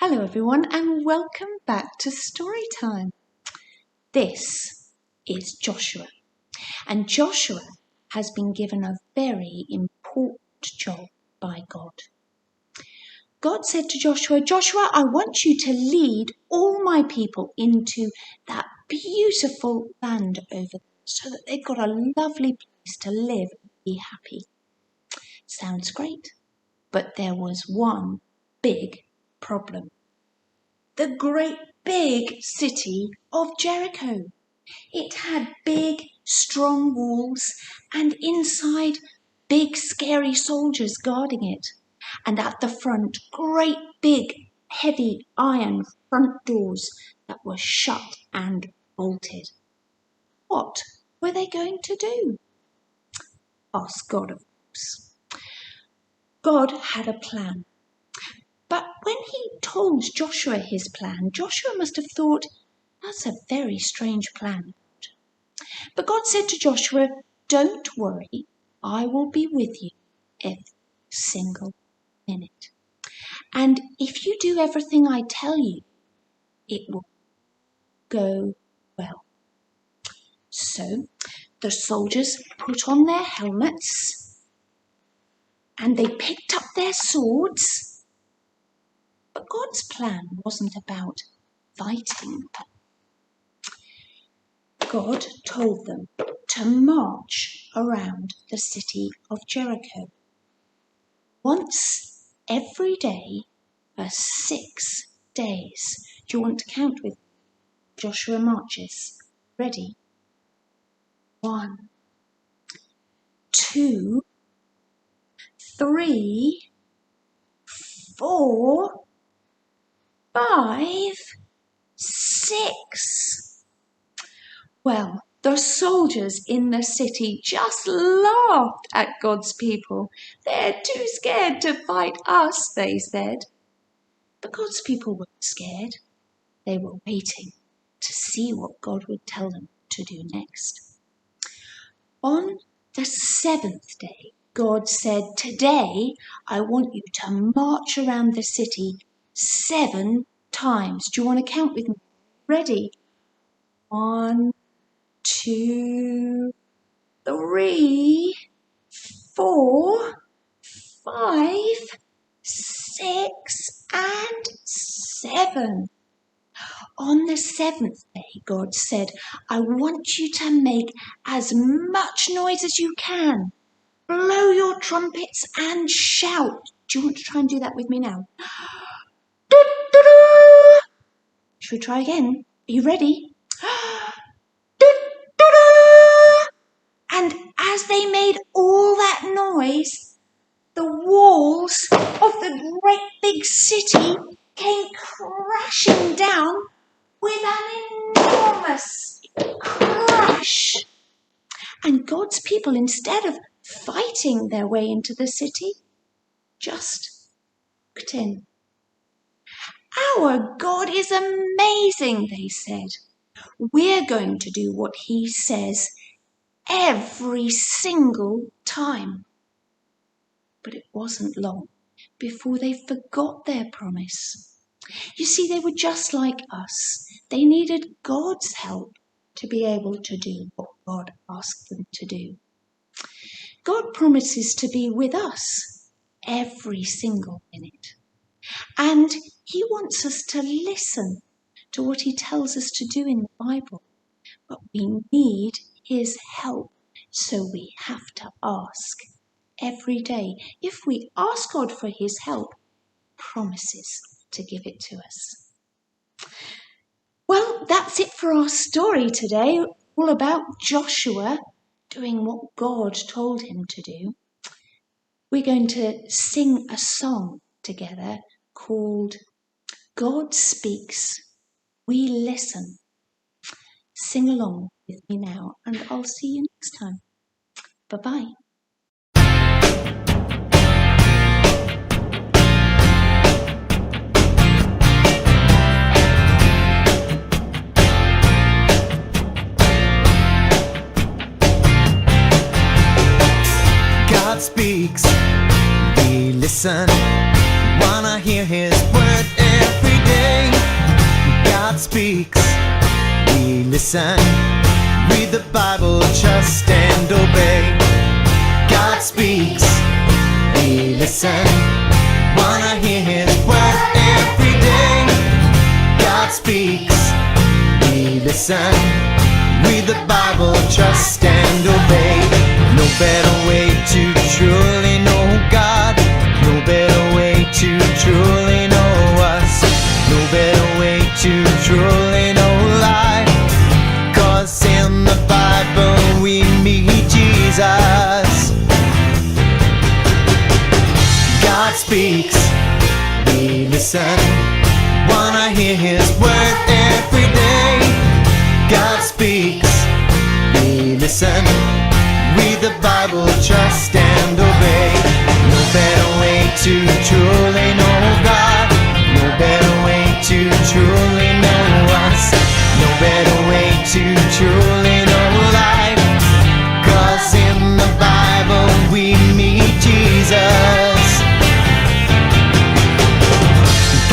Hello everyone and welcome back to Story Time. This is Joshua, and Joshua has been given a very important job by God. God said to Joshua, "Joshua, I want you to lead all my people into that beautiful land over there so that they've got a lovely place to live and be happy." Sounds great, but there was one big problem. The great big city of Jericho. It had big, strong walls and inside big, scary soldiers guarding it. And at the front, great big, heavy iron front doors that were shut and bolted. What were they going to do? Ask God, of course. God had a plan. But when he told Joshua his plan, Joshua must have thought, that's a very strange plan. But God said to Joshua, "Don't worry, I will be with you every single minute. And if you do everything I tell you, it will go well." So the soldiers put on their helmets and they picked up their swords. But God's plan wasn't about fighting. God told them to march around the city of Jericho once every day for 6 days. Do you want to count with me? Joshua marches. Ready? 1, 2, 3, 4, 5, 6. Well, the soldiers in the city just laughed at God's people. "They're too scared to fight us," they said. But God's people weren't scared. They were waiting to see what God would tell them to do next. On the 7th day, God said, "Today I want you to march around the city 7 times. Do you want to count with me? Ready? 1, 2, 3, 4, 5, 6, and 7. On the 7th day, God said, "I want you to make as much noise as you can. Blow your trumpets and shout." Do you want to try and do that with me now? Should we try again? Are you ready? And as they made all that noise, the walls of the great big city came crashing down with an enormous crash. And God's people, instead of fighting their way into the city, just walked in. "Our God is amazing," they said. "We're going to do what he says every single time." But it wasn't long before they forgot their promise. You see, they were just like us. They needed God's help to be able to do what God asked them to do. God promises to be with us every single minute. And he wants us to listen to what he tells us to do in the Bible. But we need his help, so we have to ask every day. If we ask God for his help, he promises to give it to us. Well, that's it for our story today, all about Joshua doing what God told him to do. We're going to sing a song together called "God Speaks, We Listen." Sing along with me now, and I'll see you next time. Bye-bye. God speaks, we listen, wanna hear his word every speaks, we listen. Read the Bible, trust and obey. God speaks, we listen. Wanna hear His word every day. God speaks, we listen. Read the Bible, trust and obey. No better way to truly know God. No better way to truly know us. No better way to truly know life. 'Cause in the Bible we meet Jesus. God speaks, we listen. Wanna hear His word every day. God speaks, we listen. Read the Bible, trust and obey. No better way to truly know God. No better way to truly know us. No better way to truly know life. 'Cause in the Bible we meet Jesus.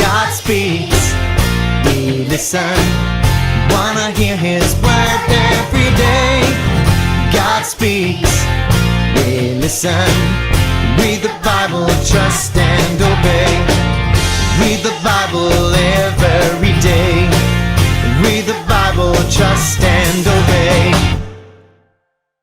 God speaks, we listen. Wanna hear His word every day. God speaks, we listen. Read the Bible, trust and obey. Read the Bible every day. Read the Bible, trust and